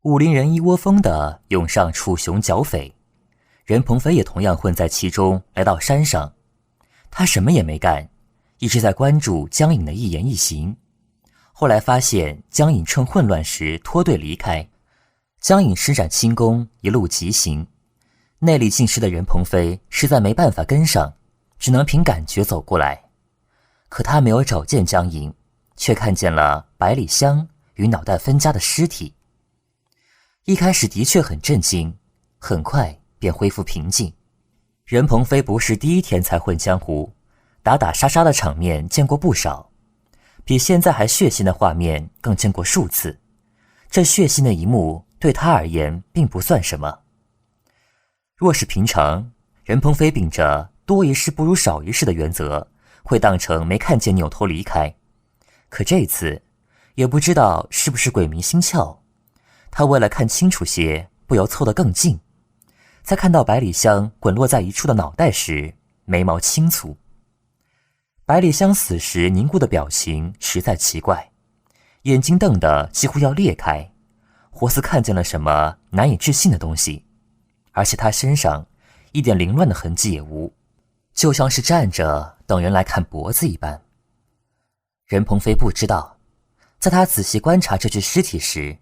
武林人一窝蜂地涌上楚雄剿匪，任鹏飞也同样混在其中，来到山上。他什么也没干，一直在关注江颖的一言一行。后来发现江颖趁混乱时脱队离开，江颖施展轻功一路疾行，内力尽失的任鹏飞实在没办法跟上，只能凭感觉走过来。可他没有找见江颖，却看见了百里香与脑袋分家的尸体。一开始的确很震惊，很快便恢复平静。任鹏飞不是第一天才混江湖，打打杀杀的场面见过不少，比现在还血腥的画面更见过数次。这血腥的一幕对他而言并不算什么。若是平常，任鹏飞秉着多一事不如少一事的原则，会当成没看见扭头离开。可这次也不知道是不是鬼迷心窍，他为了看清楚些，不由凑得更近。在看到百里香滚落在一处的脑袋时，眉毛轻蹙。百里香死时凝固的表情实在奇怪，眼睛瞪得几乎要裂开，活似看见了什么难以置信的东西。而且他身上一点凌乱的痕迹也无，就像是站着等人来看脖子一般。任鹏飞不知道，在他仔细观察这具尸体时，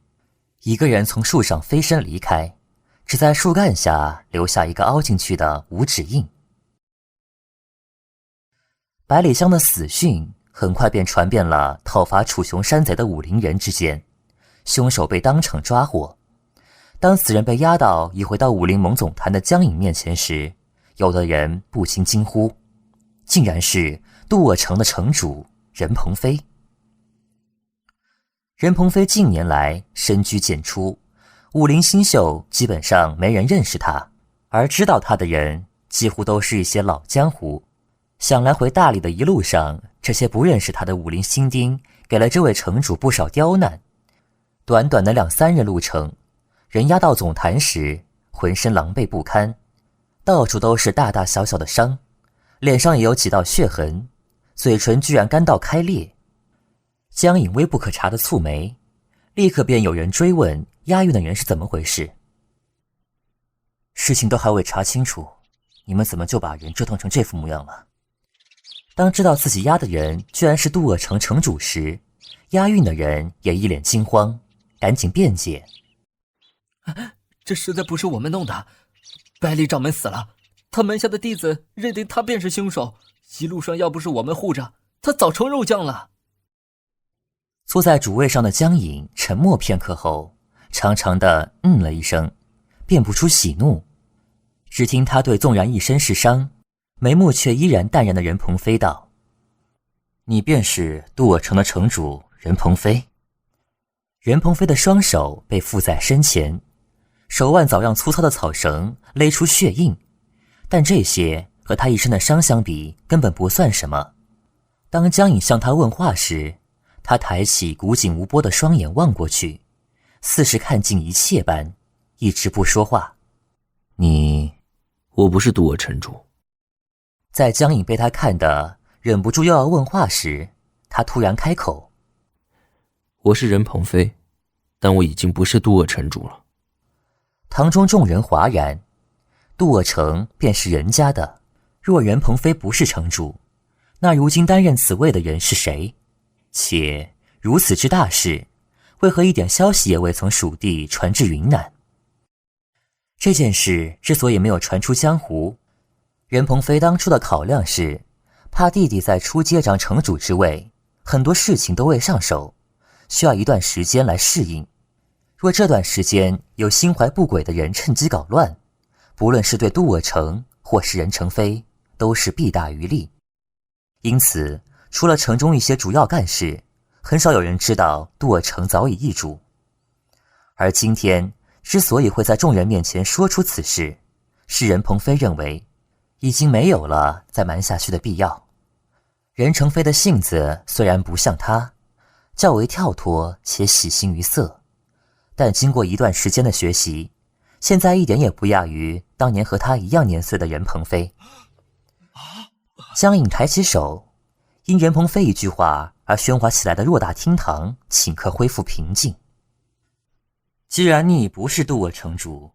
一个人从树上飞身离开，只在树干下留下一个凹进去的五指印。百里香的死讯很快便传遍了讨伐楚雄山贼的武林人之间，凶手被当场抓获。当死人被押到已回到武林盟总坛的江颖面前时，有的人不禁惊呼，竟然是杜恶城的城主任鹏飞。任鹏飞近年来深居简出，武林新秀基本上没人认识他，而知道他的人几乎都是一些老江湖。想来回大理的一路上，这些不认识他的武林新丁给了这位城主不少刁难。短短的2-3日路程，人押到总坛时浑身狼狈不堪，到处都是大大小小的伤，脸上也有几道血痕，嘴唇居然干到开裂。江颖微不可察的蹙眉，立刻便有人追问押运的人是怎么回事。事情都还未查清楚，你们怎么就把人折腾成这副模样了？当知道自己押的人居然是杜恶城城主时，押运的人也一脸惊慌，赶紧辩解。这实在不是我们弄的，百里掌门死了，他门下的弟子认定他便是凶手，一路上要不是我们护着，他早成肉酱了。坐在主位上的江颖沉默片刻后，长长的了一声，辨不出喜怒。只听他对纵然一身是伤，眉目却依然淡然的任鹏飞道：“你便是杜恶城的城主任鹏飞。”任鹏飞的双手被缚在身前，手腕早让粗糙的草绳勒出血印，但这些和他一身的伤相比根本不算什么。当江颖向他问话时，他抬起古井无波的双眼望过去，似是看尽一切般，一直不说话。我不是杜恶城主。在江颖被他看得忍不住又要问话时，他突然开口：“我是任鹏飞，但我已经不是杜恶城主了。”堂中众人哗然，杜恶城便是人家的，若任鹏飞不是城主，那如今担任此位的人是谁？且如此之大事，为何一点消息也未从蜀地传至云南？这件事之所以没有传出江湖，任鹏飞当初的考量是怕弟弟在初接掌城主之位，很多事情都未上手，需要一段时间来适应。若这段时间有心怀不轨的人趁机搞乱，不论是对杜恶城或是任成飞，都是弊大于利。因此除了城中一些主要干事，很少有人知道杜恶城早已易主。而今天之所以会在众人面前说出此事，是任鹏飞认为已经没有了再瞒下去的必要。任成飞的性子虽然不像他，较为跳脱且喜形于色，但经过一段时间的学习，现在一点也不亚于当年和他一样年岁的任鹏飞。江颖抬起手，因任鹏飞一句话而喧哗起来的偌大厅堂顷刻恢复平静。既然你不是渡恶城主，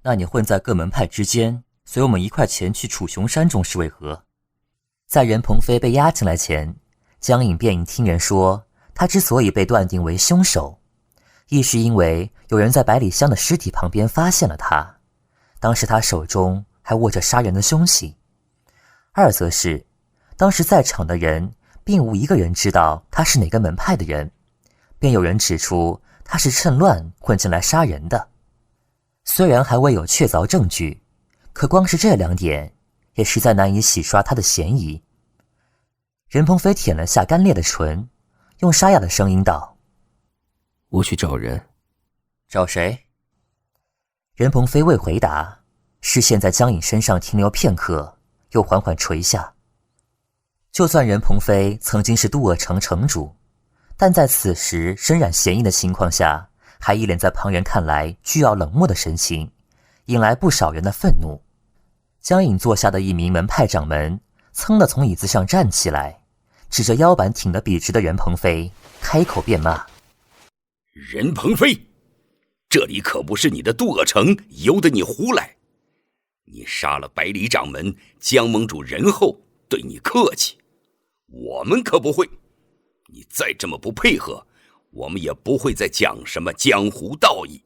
那你混在各门派之间，随我们一块前去楚雄山中是为何？在任鹏飞被押进来前，江颖便已听人说，他之所以被断定为凶手，一是因为有人在百里香的尸体旁边发现了他，当时他手中还握着杀人的凶器；二则是当时在场的人并无一个人知道他是哪个门派的人，便有人指出他是趁乱混进来杀人的。虽然还未有确凿证据，可光是这两点也实在难以洗刷他的嫌疑。任鹏飞舔了下干裂的唇，用沙哑的声音道：我去找人。找谁？任鹏飞未回答，视线在江颖身上停留片刻，又缓缓垂下。就算任鹏飞曾经是渡恶城城主，但在此时身染嫌疑的情况下，还一脸在旁人看来倨傲冷漠的神情，引来不少人的愤怒。江颖坐下的一名门派掌门噌地从椅子上站起来，指着腰板挺得笔直的任鹏飞，开口便骂：任鹏飞，这里可不是你的渡恶城，由得你胡来。你杀了百里掌门，江盟主仁厚，对你客气，我们可不会。你再这么不配合，我们也不会再讲什么江湖道义。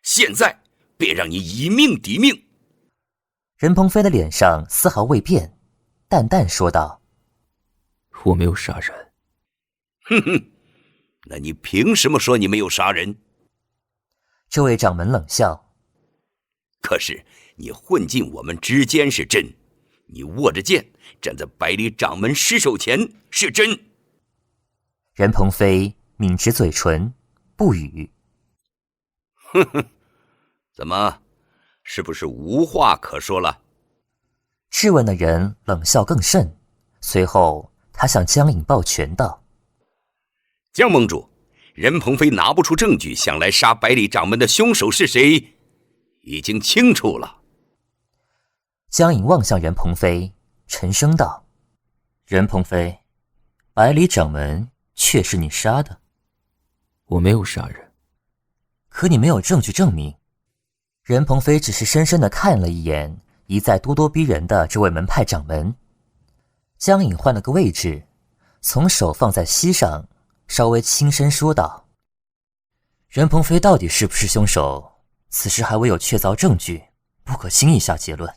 现在便让你以命抵命。任鹏飞的脸上丝毫未变，淡淡说道：我没有杀人。哼哼，那你凭什么说你没有杀人？这位掌门冷笑：可是你混进我们之间是真，你握着剑站在百里掌门尸首前是真。任鹏飞抿直嘴唇，不语。哼哼，怎么，是不是无话可说了？质问的人冷笑更甚，随后他向江颖抱拳道：江盟主，任鹏飞拿不出证据，想来杀百里掌门的凶手是谁，已经清楚了。江颖望向任鹏飞，沉声道：任鹏飞，百里掌门却是你杀的。我没有杀人。可你没有证据证明。任鹏飞只是深深地看了一眼一再咄咄逼人的这位门派掌门。江颖换了个位置，从手放在膝上，稍微轻声说道：任鹏飞到底是不是凶手，此时还未有确凿证据，不可轻易下结论。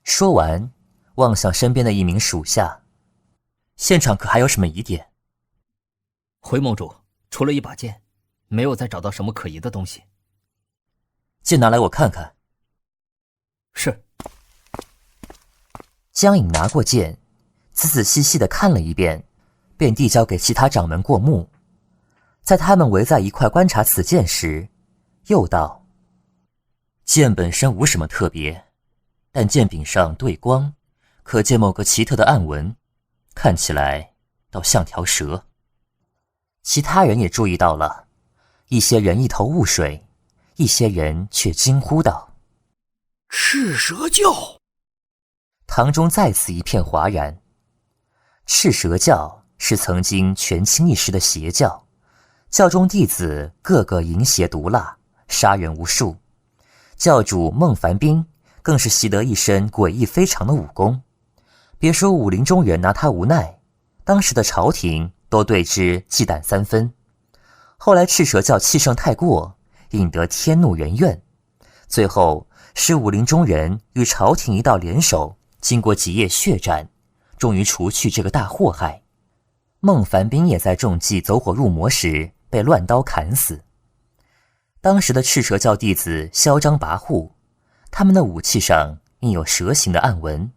说完，望向身边的一名属下：现场可还有什么疑点？回盟主，除了一把剑，没有再找到什么可疑的东西。剑拿来我看看。是。江颖拿过剑，仔仔细细地看了一遍，便递交给其他掌门过目。在他们围在一块观察此剑时，又道：剑本身无什么特别，但剑柄上对光，可见某个奇特的暗纹，看起来倒像条蛇。其他人也注意到了，一些人一头雾水，一些人却惊呼道：赤蛇教！堂中再次一片哗然。赤蛇教是曾经权倾一时的邪教，教中弟子个个淫邪毒辣，杀人无数。教主孟凡斌更是习得一身诡异非常的武功，别说武林中人拿他无奈，当时的朝廷都对之忌惮三分。后来赤蛇教气盛太过，引得天怒人怨，最后使武林中人与朝廷一道联手，经过几夜血战，终于除去这个大祸害。孟凡斌也在中计走火入魔时被乱刀砍死。当时的赤蛇教弟子嚣张跋扈，他们的武器上印有蛇形的暗纹，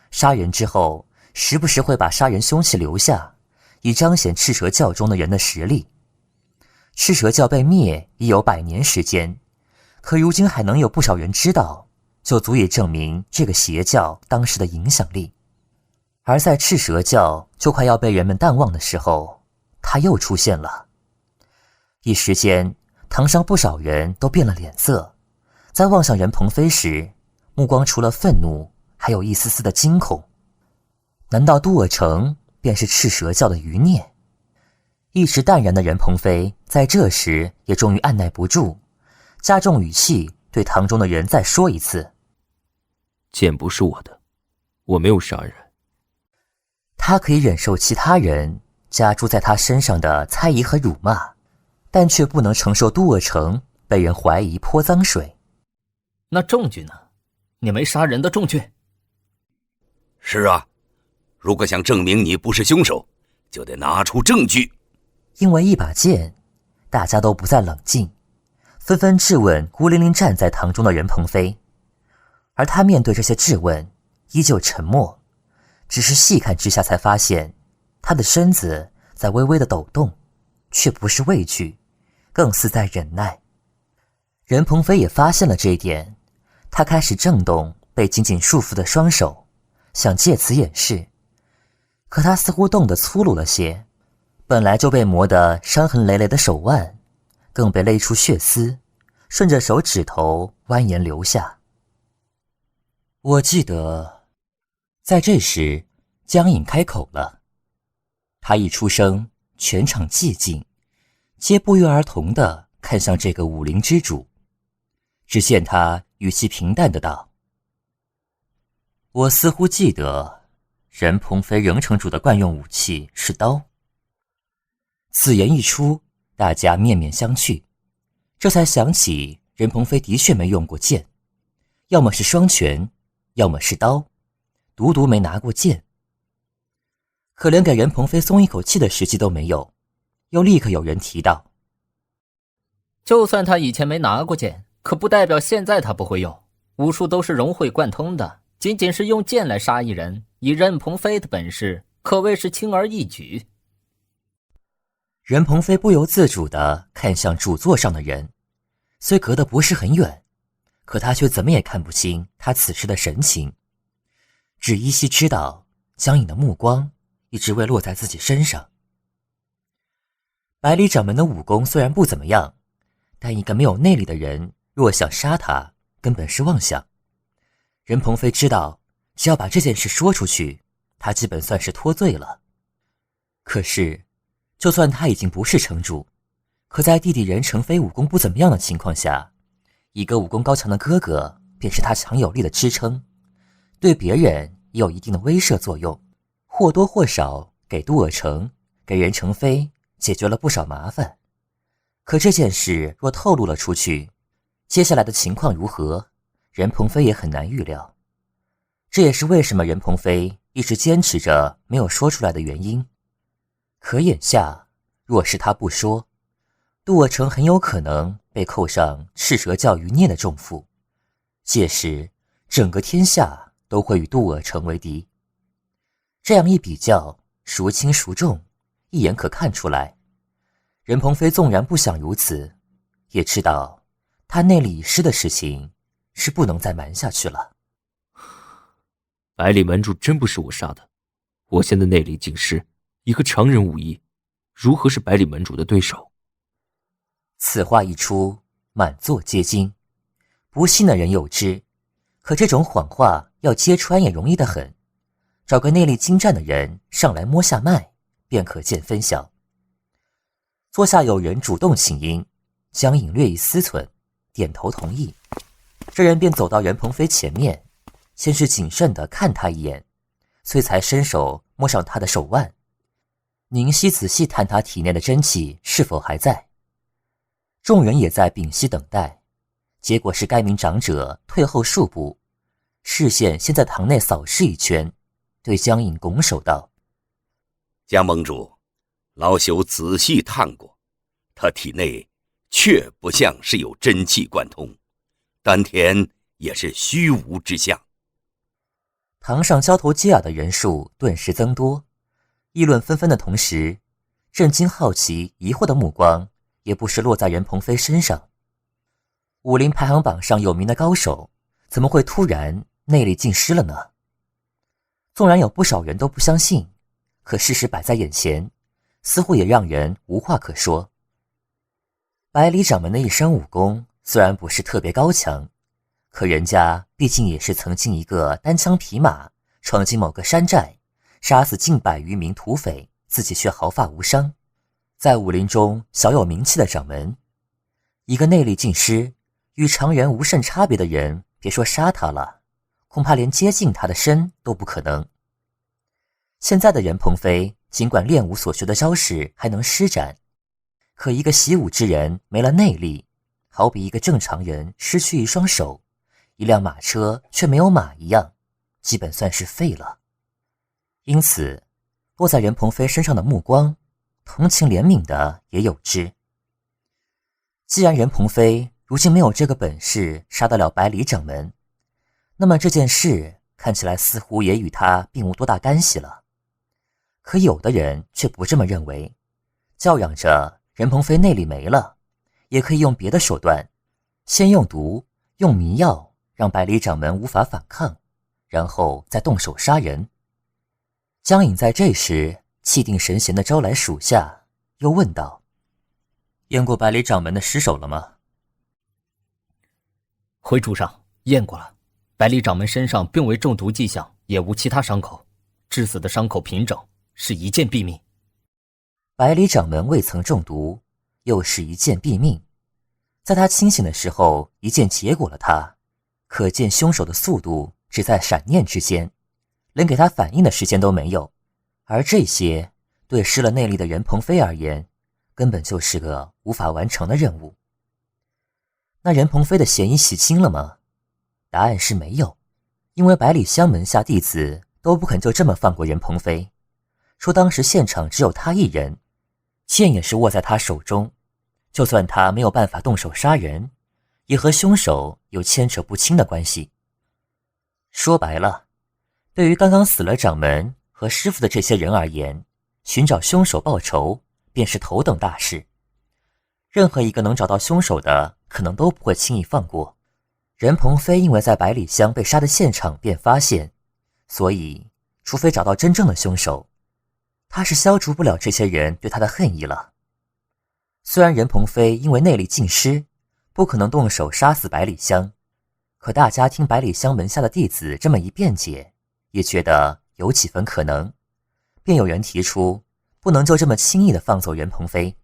杀人之后时不时会把杀人凶器留下，以彰显赤蛇教中的人的实力。赤蛇教被灭已有100年时间，可如今还能有不少人知道，就足以证明这个邪教当时的影响力。而在赤蛇教就快要被人们淡忘的时候，他又出现了。一时间，堂上不少人都变了脸色，在望向任鹏飞时，目光除了愤怒，还有一丝丝的惊恐。难道渡恶城便是赤蛇教的余孽？一直淡然的任鹏飞在这时也终于按耐不住，加重语气对堂中的人再说一次：剑不是我的，我没有杀人。他可以忍受其他人加诸在他身上的猜疑和辱骂，但却不能承受杜恶成被人怀疑泼脏水。那证据呢？你没杀人的证据？是啊，如果想证明你不是凶手，就得拿出证据。因为一把剑，大家都不再冷静，纷纷质问孤零零站在堂中的任鹏飞。而他面对这些质问依旧沉默，只是细看之下才发现他的身子在微微的抖动，却不是畏惧，更似在忍耐。任鹏飞也发现了这一点，他开始挣动被紧紧束缚的双手，想借此掩饰，可他似乎动得粗鲁了些，本来就被磨得伤痕累累的手腕更被勒出血丝，顺着手指头蜿蜒流下。我记得，在这时，江颖开口了。他一出声，全场寂静，皆不约而同地看向这个武林之主。只见他语气平淡地道：我似乎记得，任鹏飞任城主的惯用武器是刀。此言一出，大家面面相觑，这才想起任鹏飞的确没用过剑，要么是双拳，要么是刀，独独没拿过剑。可连给任鹏飞松一口气的时机都没有，又立刻有人提到：就算他以前没拿过剑，可不代表现在他不会用。武术都是融会贯通的，仅仅是用剑来杀一人，以任鹏飞的本事，可谓是轻而易举。任鹏飞不由自主地看向主座上的人，虽隔得不是很远，可他却怎么也看不清他此时的神情，只依稀知道江颖的目光一直未落在自己身上。百里掌门的武功虽然不怎么样，但一个没有内力的人若想杀他，根本是妄想。任鹏飞知道，只要把这件事说出去，他基本算是脱罪了。可是就算他已经不是城主，可在弟弟任成飞武功不怎么样的情况下，一个武功高强的哥哥便是他强有力的支撑，对别人也有一定的威慑作用，或多或少给杜尔成、给任成飞解决了不少麻烦。可这件事若透露了出去，接下来的情况如何，任鹏飞也很难预料。这也是为什么任鹏飞一直坚持着没有说出来的原因。可眼下，若是他不说，杜尔成很有可能被扣上赤蛇教余孽的重负，届时整个天下都会与杜尔成为敌。这样一比较，孰轻孰重，一眼可看出来。任鹏飞纵然不想如此，也知道他内力已失的事情是不能再瞒下去了。百里门主真不是我杀的，我现在内力尽失，一个常人无疑，如何是百里门主的对手？此话一出，满座皆惊。不信的人有之，可这种谎话要揭穿也容易得很，找个内力精湛的人上来摸下脉，便可见分晓。座下有人主动请缨，江颖略一思忖，点头同意。这人便走到任鹏飞前面，先是谨慎地看他一眼，遂才伸手摸上他的手腕，宁息仔细探他体内的真气是否还在。众人也在屏息等待，结果是该名长者退后数步，视线先在堂内扫视一圈，对江颖拱手道：江盟主，老朽仔细探过，他体内确不像是有真气贯通，丹田也是虚无之象。堂上交头接耳的人数顿时增多，议论纷纷的同时，震惊、好奇、疑惑的目光也不时落在任鹏飞身上。武林排行榜上有名的高手，怎么会突然内力尽失了呢？纵然有不少人都不相信，可事实摆在眼前，似乎也让人无话可说。百里掌门的一身武功虽然不是特别高强，可人家毕竟也是曾经一个单枪匹马闯进某个山寨，杀死近100余名土匪，自己却毫发无伤，在武林中小有名气的掌门。一个内力尽失，与常人无甚差别的人，别说杀他了，恐怕连接近他的身都不可能。现在的任鹏飞尽管练武所学的招式还能施展，可一个习武之人没了内力，好比一个正常人失去一双手，一辆马车却没有马一样，基本算是废了。因此落在任鹏飞身上的目光，同情怜悯的也有之。既然任鹏飞如今没有这个本事杀得了百里掌门，那么这件事看起来似乎也与他并无多大干系了。可有的人却不这么认为，叫嚷着任鹏飞内力没了，也可以用别的手段，先用毒，用迷药，让百里掌门无法反抗，然后再动手杀人。江颖在这时气定神闲地招来属下，又问道：验过百里掌门的尸首了吗？回主上，验过了，百里掌门身上并未中毒迹象，也无其他伤口，致死的伤口平整，是一箭毙命。百里掌门未曾中毒，又是一箭毙命，在他清醒的时候一箭结果了他，可见凶手的速度只在闪念之间，连给他反应的时间都没有。而这些对失了内力的任鹏飞而言，根本就是个无法完成的任务。那任鹏飞的嫌疑洗清了吗？答案是没有，因为百里香门下弟子都不肯就这么放过任鹏飞，说当时现场只有他一人，剑也是握在他手中，就算他没有办法动手杀人，也和凶手有牵扯不清的关系。说白了，对于刚刚死了掌门和师傅的这些人而言，寻找凶手报仇便是头等大事。任何一个能找到凶手的，可能都不会轻易放过。任鹏飞因为在百里香被杀的现场便发现，所以除非找到真正的凶手，他是消除不了这些人对他的恨意了。虽然任鹏飞因为内力尽失，不可能动手杀死百里香，可大家听百里香门下的弟子这么一辩解，也觉得有几分可能，便有人提出不能就这么轻易地放走任鹏飞。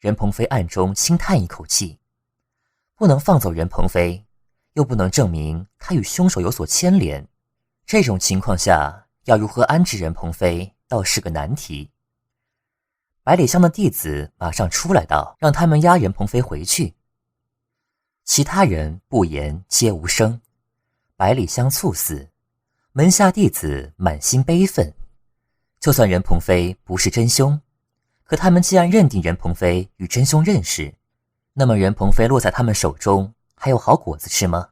任鹏飞暗中轻叹一口气，不能放走任鹏飞，又不能证明他与凶手有所牵连，这种情况下要如何安置任鹏飞倒是个难题。百里香的弟子马上出来道，让他们押任鹏飞回去。其他人不言皆无声。百里香猝死，门下弟子满心悲愤。就算任鹏飞不是真凶，可他们既然认定任鹏飞与真凶认识，那么任鹏飞落在他们手中还有好果子吃吗？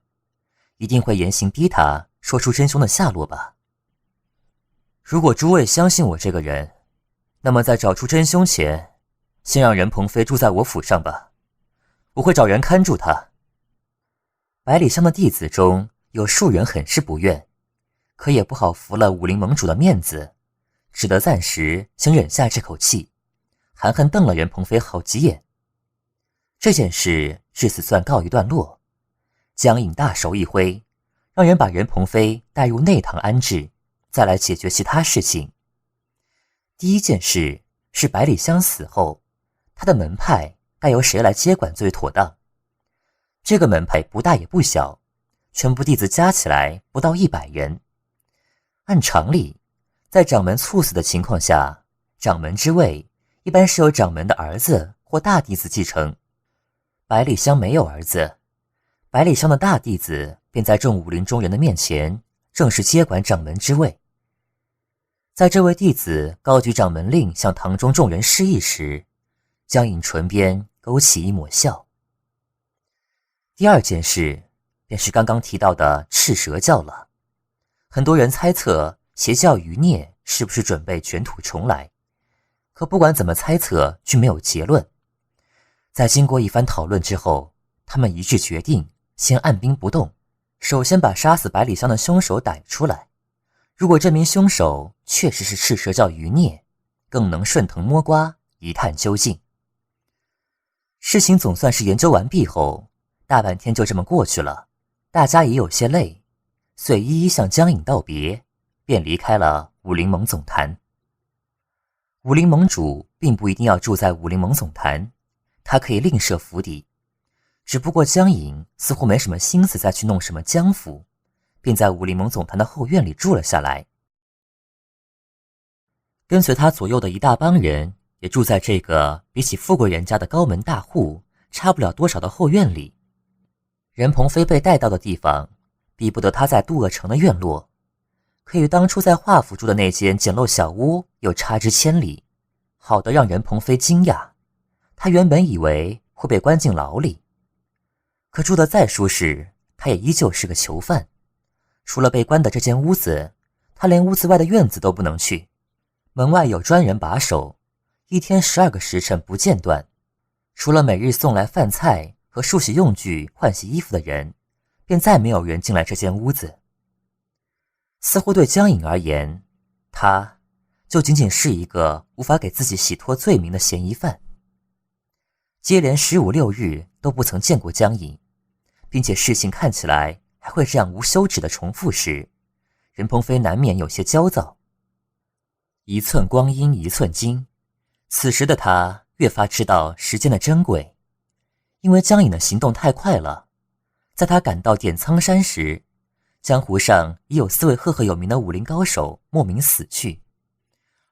一定会严刑逼他说出真凶的下落吧。如果诸位相信我这个人，那么在找出真凶前，先让任鹏飞住在我府上吧，我会找人看住他。百里香的弟子中有数人很是不愿，可也不好服了武林盟主的面子，只得暂时先忍下这口气，含恨瞪了任鹏飞好几眼。这件事至此算告一段落。江颖大手一挥，让人把任鹏飞带入内堂安置，再来解决其他事情。第一件事是百里香死后，他的门派该由谁来接管最妥当。这个门派不大也不小，全部弟子加起来不到100人。按常理，在掌门猝死的情况下，掌门之位一般是由掌门的儿子或大弟子继承。百里香没有儿子，百里香的大弟子便在众武林中人的面前正式接管掌门之位。在这位弟子高举掌门令向堂中众人示意时，江颖唇边勾起一抹笑。第二件事便是刚刚提到的赤蛇教了。很多人猜测邪教余孽是不是准备卷土重来，可不管怎么猜测均没有结论。在经过一番讨论之后，他们一致决定先按兵不动，首先把杀死百里香的凶手逮出来。如果这名凶手确实是赤蛇教余孽，更能顺藤摸瓜，一探究竟。事情总算是研究完毕后，大半天就这么过去了，大家也有些累，遂一一向江颖道别，便离开了武林盟总坛。武林盟主并不一定要住在武林盟总坛，他可以另设府邸。只不过江颖似乎没什么心思再去弄什么江府，便在武林盟总坛的后院里住了下来。跟随他左右的一大帮人也住在这个比起富贵人家的高门大户差不了多少的后院里。任鹏飞被带到的地方比不得他在杜鄂城的院落，可与当初在华府住的那间简陋小屋又差之千里，好得让任鹏飞惊讶。他原本以为会被关进牢里，可住得再舒适，他也依旧是个囚犯。除了被关的这间屋子，他连屋子外的院子都不能去。门外有专人把守，一天12个时辰不间断。除了每日送来饭菜和梳洗用具、换洗衣服的人，便再没有人进来这间屋子。似乎对江颖而言，他就仅仅是一个无法给自己洗脱罪名的嫌疑犯。接连15、16日都不曾见过江颖，并且事情看起来还会这样无休止的重复时，任鹏飞难免有些焦躁。一寸光阴一寸金，此时的他越发知道时间的珍贵。因为江颖的行动太快了，在他赶到点苍山时，江湖上已有4位赫赫有名的武林高手莫名死去，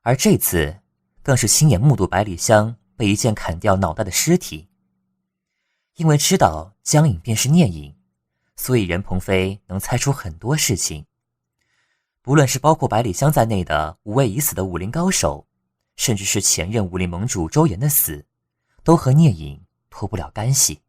而这次更是亲眼目睹百里香被一剑砍掉脑袋的尸体。因为知道江颖便是聂隐，所以任鹏飞能猜出很多事情。不论是包括百里香在内的5位已死的武林高手，甚至是前任武林盟主周岩的死，都和聂隐脱不了干系。